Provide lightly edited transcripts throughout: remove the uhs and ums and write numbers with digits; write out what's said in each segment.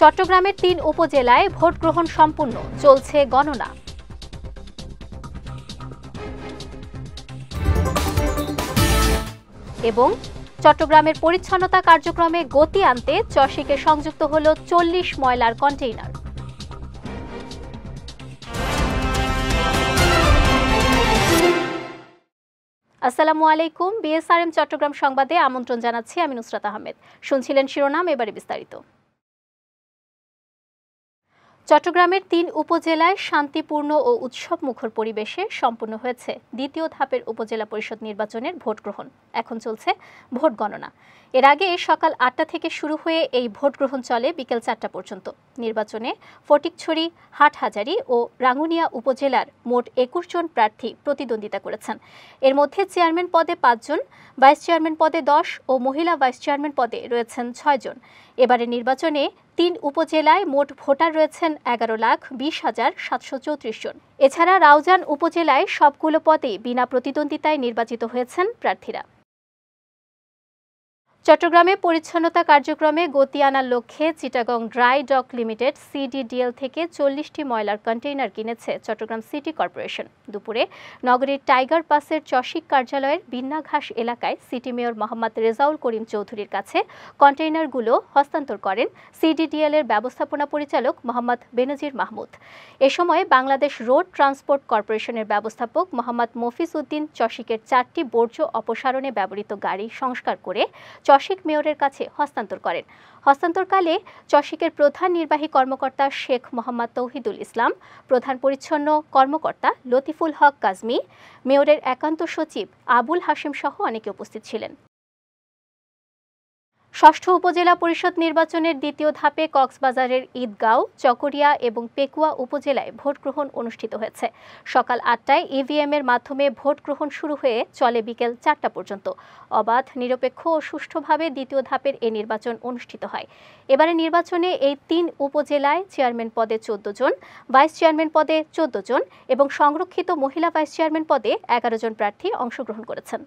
চট্টগ্রামের ৩ উপজেলায় ভোট গ্রহণ সম্পূর্ণ, চলছে গণনা। এবং চট্টগ্রামের পরিচ্ছন্নতা কার্যক্রমে গতি আনতে চসিকে সংযুক্ত হল ৪০ ময়লার কন্টেইনার। আসসালামু আলাইকুম। বিএসআরএম চট্টগ্রাম সংবাদে আমন্ত্রণ জানাচ্ছি আমি নুসরাত আহমেদ। শুনছিলেন শিরোনাম, এবারে বিস্তারিত। চট্টগ্রামের ৩ উপজেলায় শান্তিপূর্ণ ও উৎসবমুখর পরিবেশে সম্পন্ন হয়েছে দ্বিতীয় ধাপের উপজেলা পরিষদ নির্বাচনের ভোট গ্রহণ। এখন চলছে ভোট গণনা। এর আগে সকাল ৮টা থেকে শুরু হয়ে এই ভোট গ্রহণ চলে বিকেল ৪টা পর্যন্ত। নির্বাচনে ফটিকছড়ি, হাটহাজারী ও রাঙ্গুনিয়া উপজেলার মোট ২১ জন প্রার্থী প্রতিদ্বন্দ্বিতা করেছেন। এর মধ্যে চেয়ারম্যান পদে ৫ জন, ভাইস চেয়ারম্যান পদে ১০ ও মহিলা ভাইস চেয়ারম্যান পদে রয়েছেন ৬ জন। এবারের নির্বাচনে ৩ উপজেলায় মোট ভোটার রয়েছেন ১১,২০,৭৩৪ জন। এছাড়া রাউজান উপজেলায় সবগুলো পদে বিনা প্রতিদ্বন্দ্বিতায় নির্বাচিত হয়েছেন প্রার্থীরা। চট্টগ্রামে পরিচ্ছন্নতা কার্যক্রমে গতি আনার লক্ষ্যে চিটাগং ড্রাই ডক লিমিটেড সিডিডিএল থেকে ৪০টি ময়লার কন্টেইনার কিনেছে চট্টগ্রাম সিটি কর্পোরেশন। দুপুরে নগরীর টাইগার পাসের চসিক কার্যালয়ের বিন্নাঘাস এলাকায় সিটি মেয়র মোহাম্মদ রেজাউল করিম চৌধুরীর কাছে কন্টেইনারগুলো হস্তান্তর করেন সিডিডিএল এর ব্যবস্থাপনা পরিচালক মোহাম্মদ বেনজির মাহমুদ। এ সময় বাংলাদেশ রোড ট্রান্সপোর্ট কর্পোরেশনের ব্যবস্থাপক মোহাম্মদ মফিজ উদ্দিন চসিকের ৪টি বর্জ্য অপসারণে ব্যবহৃত গাড়ি সংস্কার করে চসিক মেয়রের কাছে হস্তান্তর করেন। হস্তান্তরকালে চসিকের প্রধান নির্বাহী কর্মকর্তা শেখ মোহাম্মদ তৌহিদুল ইসলাম, প্রধান পরিচ্ছন্ন কর্মকর্তা লতিফুল হক কাজমি, মেয়রের একান্ত সচিব আবুল হাশিম সহ অনেকে উপস্থিত ছিলেন। ষষ্ঠ উপজেলা পরিষদ নির্বাচনের দ্বিতীয় ধাপে কক্সবাজারের ঈদগাঁও, চকরিয়া এবং পেকুয়া উপজেলায় ভোট গ্রহণ অনুষ্ঠিত হয়েছে। সকাল ৮টায় ইভিএম এর মাধ্যমে ভোট গ্রহণ শুরু হয়ে চলে বিকেল ৪টা পর্যন্ত। অবাধ, নিরপেক্ষ ও সুষ্ঠুভাবে দ্বিতীয় ধাপের এই নির্বাচন অনুষ্ঠিত হয়। এবারে নির্বাচনে এই ৩ উপজেলায় চেয়ারম্যান পদে ১৪ জন, ভাইস চেয়ারম্যান পদে ১৪ জন এবং সংরক্ষিত মহিলা ভাইস চেয়ারম্যান পদে ১১ জন প্রার্থী অংশগ্রহণ করেছেন।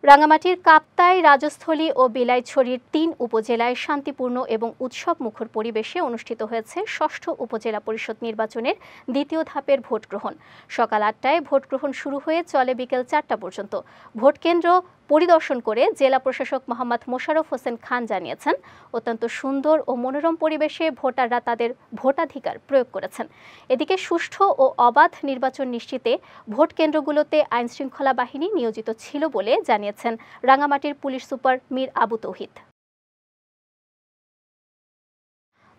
রাঙামাটির কাপ্তাই, রাজস্থলী ও বিলাইছড়ির ৩ উপজেলায় শান্তিপূর্ণ এবং উৎসবমুখর পরিবেশে অনুষ্ঠিত হয়েছে ষষ্ঠ উপজেলা পরিষদ নির্বাচনের দ্বিতীয় ধাপের ভোট গ্রহণ। সকাল ৮টায় ভোট গ্রহণ শুরু হয়ে চলে বিকেল ৪টা পর্যন্ত। ভোট কেন্দ্র পরিদর্শন করে জেলা প্রশাসক মোহাম্মদ মোশাররফ হোসেন খান জানিয়েছেন, অত্যন্ত সুন্দর ও মনোরম পরিবেশে ভোটাররা তাদের ভোটাধিকার প্রয়োগ করেছেন। এদিকে সুষ্ঠু ও অবাধ নির্বাচন নিশ্চিতে ভোট কেন্দ্রগুলোতে আইনশৃঙ্খলা বাহিনী নিয়োজিত ছিল বলে জানিয়েছেন রাঙামাটির পুলিশ সুপার মীর আবু তৌহিদ।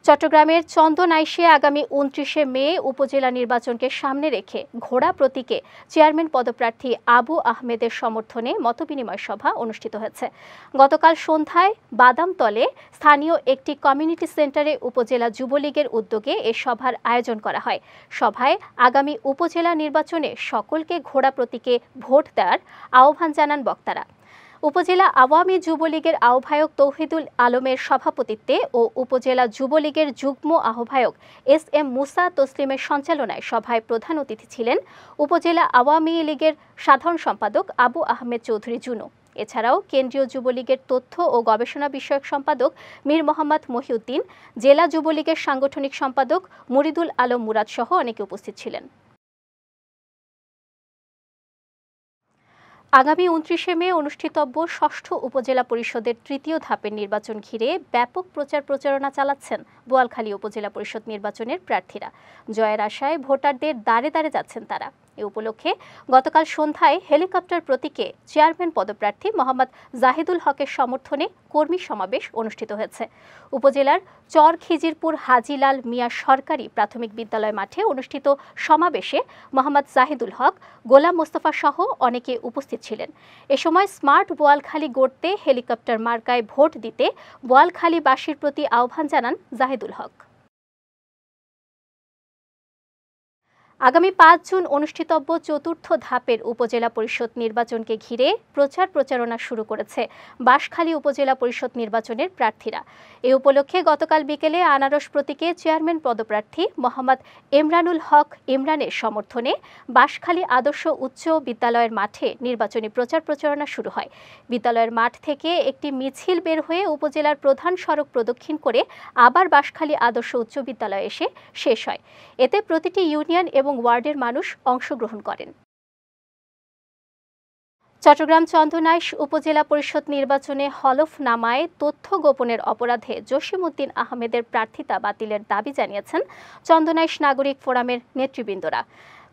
চট্টগ্রামের চন্দনাইশে আগামী ২৯শে মে উপজেলা নির্বাচনকে সামনে রেখে ঘোড়া প্রতীকে চেয়ারম্যান পদপ্রার্থী আবু আহমেদের সমর্থনে মতবিনিময় সভা অনুষ্ঠিত হয়েছে। গতকাল সন্ধ্যায় বাদামতলে স্থানীয় একটি কমিউনিটি সেন্টারে উপজেলা যুবলীগের উদ্যোগে এ সভার আয়োজন করা হয়। সভায় আগামী উপজেলা নির্বাচনে সকলকে ঘোড়া প্রতীকে ভোট দেওয়ার আহ্বান জানান বক্তারা। উপজেলা আওয়ামী যুবলীগের আহ্বায়ক তৌহিদুল আলমের সভাপতিত্বে ও উপজেলা যুবলীগের যুগ্ম আহ্বায়ক এস.এম. মুসা তসলিমের সঞ্চালনায় সভায় প্রধান অতিথি ছিলেন উপজেলা আওয়ামী লীগের সাধারণ সম্পাদক আবু আহমেদ চৌধুরী জুনু। এছাড়াও কেন্দ্রীয় যুবলীগের তথ্য ও গবেষণা বিষয়ক সম্পাদক মীর মোহাম্মদ মহিউদ্দিন, জেলা যুবলীগের সাংগঠনিক সম্পাদক মুরিদুল আলম মুরাদ সহ অনেকে উপস্থিত ছিলেন। আগামী ২৯শে মে অনুষ্ঠিতব্য ষষ্ঠ উপজেলা পরিষদের তৃতীয় ধাপের নির্বাচন ঘিরে ব্যাপক প্রচার প্রচারণা চালাচ্ছেন বোয়ালখালী উপজেলা পরিষদ নির্বাচনের প্রার্থীরা। জয়ের আশায় ভোটারদের দ্বারে দ্বারে যাচ্ছেন তারা। এ উপলক্ষে গতকাল সন্ধ্যায় হেলিকপ্টার প্রতীকে চেয়ারম্যান পদপ্রার্থী মোহাম্মদ জাহিদুল হকের সমর্থনে কর্মী সমাবেশ অনুষ্ঠিত হয়েছে। উপজেলার চর খিজিরপুর হাজিলাল মিয়া সরকারি প্রাথমিক বিদ্যালয় মাঠে অনুষ্ঠিত সমাবেশে মোহাম্মদ জাহিদুল হক, গোলাম মোস্তফা সহ অনেকে উপস্থিত ছিলেন। এ সময় স্মার্ট বোয়ালখালী গড়তে হেলিকপ্টার মার্কায় ভোট দিতে বোয়ালখালীবাসীর প্রতি আহ্বান জানান জাহিদুল হক। আগামী ৫ জুন অনুষ্ঠিতব্য চতুর্থ ধাপের উপজেলা পরিষদ নির্বাচনকে ঘিরে প্রচারণা শুরু করেছে বাঁশখালী উপজেলা পরিষদ নির্বাচনের প্রার্থীরা। এ উপলক্ষে গতকাল বিকেলে আনারস প্রতীকে চেয়ারম্যান পদপ্রার্থী মোহাম্মদ ইমরানুল হক ইমরানের সমর্থনে বাঁশখালী আদর্শ উচ্চ বিদ্যালয়ের মাঠে নির্বাচনী প্রচারণা শুরু হয়। বিদ্যালয়ের মাঠ থেকে একটি মিছিল বের হয়ে উপজেলার প্রধান সড়ক প্রদক্ষিণ করে আবার বাঁশখালী আদর্শ উচ্চ বিদ্যালয়ে এসে শেষ হয়। এতে প্রতিটি ইউনিয়ন এবং ওয়ার্ডের মানুষ অংশগ্রহণ করেন। চট্টগ্রাম চন্দনাইশ উপজেলা পরিষদ নির্বাচনে হলফনামায় তথ্য গোপনের অপরাধে জসিমউদ্দিন আহমেদের প্রার্থিতা বাতিলের দাবি জানিয়েছেন চন্দনাইশ নাগরিক ফোরামের নেতৃবৃন্দরা।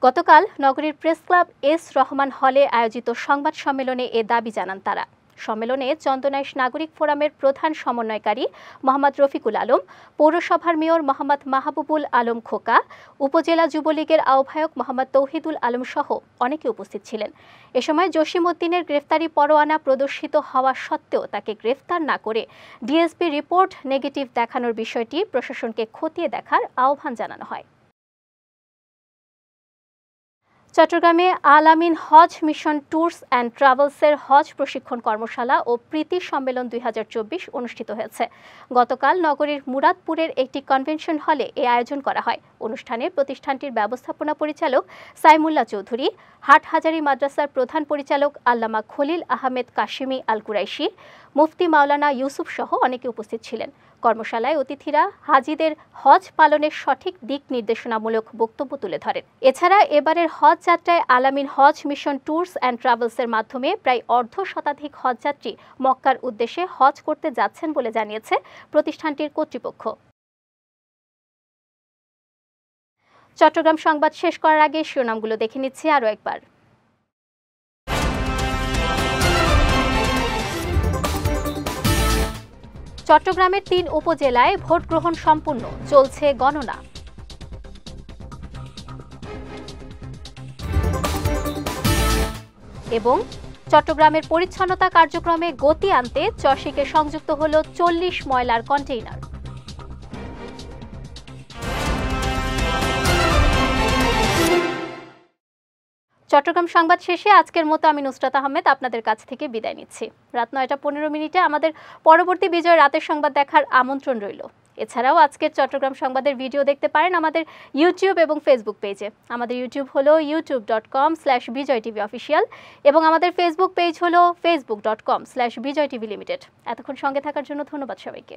গতকাল নগরীর প্রেস ক্লাব এস রহমান হলে আয়োজিত সংবাদ সম্মেলনে এ দাবি জানান তারা। সম্মেলনে চন্দনাইশ নাগরিক ফোরামের প্রধান সমন্বয়কারী মোহাম্মদ রফিকুল আলম, পৌরসভার মেয়র মোহাম্মদ মাহবুবুল আলম খোকা, উপজেলা যুবলীগের আহ্বায়ক মোহাম্মদ তৌহিদুল আলম সহ অনেকে উপস্থিত ছিলেন। এ সময় জসিমউদ্দিনের গ্রেফতারি পরোয়ানা প্রদর্শিত হওয়া সত্ত্বেও তাকে গ্রেফতার না করে ডিএসপি রিপোর্ট নেগেটিভ দেখানোর বিষয়টি প্রশাসনকে খতিয়ে দেখার আহ্বান জানানো হয়। চট্টগ্রামে আল আমিন হজ মিশন ট্যুরস অ্যান্ড ট্রাভেলসের হজ প্রশিক্ষণ কর্মশালা ও প্রীতি সম্মেলন ২০২৪ অনুষ্ঠিত হয়েছে। গতকাল নগরীর মুরাদপুরের একটি কনভেনশন হলে এ আয়োজন করা হয়। অনুষ্ঠানে প্রতিষ্ঠানটির ব্যবস্থাপনা পরিচালক সাইমুল্লাহ চৌধুরী, হাটহাজারী মাদ্রাসার প্রধান পরিচালক আল্লামা খলিল আহমেদ কাশিমি আল কুরাইশি, মুফতি মাওলানা ইউসুফ সহ অনেকে উপস্থিত ছিলেন। কর্মশালায় অতিথিরা হাজিদের হজ পালনের সঠিক দিক নির্দেশনামূলক বক্তব্য তুলে ধরেন। এছাড়া এবারের হজ যাত্রায় আল আমিন হজ মিশন ট্যুরস অ্যান্ড ট্রাভেলসের মাধ্যমে প্রায় অর্ধশতাধিক হজযাত্রী মক্কার উদ্দেশ্যে হজ করতে যাচ্ছেন বলে জানিয়েছে প্রতিষ্ঠানটির কর্তৃপক্ষ। চট্টগ্রাম সংবাদ শেষ করার আগে শিরোনামগুলো দেখে নিচ্ছি আরও একবার। চট্টগ্রামের ৩ উপজেলায় ভোট গ্রহণ সম্পূর্ণ, চলছে গণনা। এবং চট্টগ্রামের পরিচ্ছন্নতা কার্যক্রমে গতি আনতে চসিকে সংযুক্ত হল ৪০ ময়লার কন্টেইনার। চট্টগ্রাম সংবাদ শেষে আজকের মতো আমি নুসরাত আহমেদ আপনাদের কাছ থেকে বিদায় নিচ্ছি। রাত ৯টা ১৫ মিনিটে আমাদের পরবর্তী বিজয় রাতের সংবাদ দেখার আমন্ত্রণ রইল। এছাড়াও আজকের চট্টগ্রাম সংবাদের ভিডিও দেখতে পারেন আমাদের ইউটিউব এবং ফেসবুক পেজে। আমাদের ইউটিউব হলো youtube.com/BJTVOfficial এবং আমাদের ফেসবুক পেজ হলো facebook.com/BJTVLimited। এতক্ষণ সঙ্গে থাকার জন্য ধন্যবাদ সবাইকে।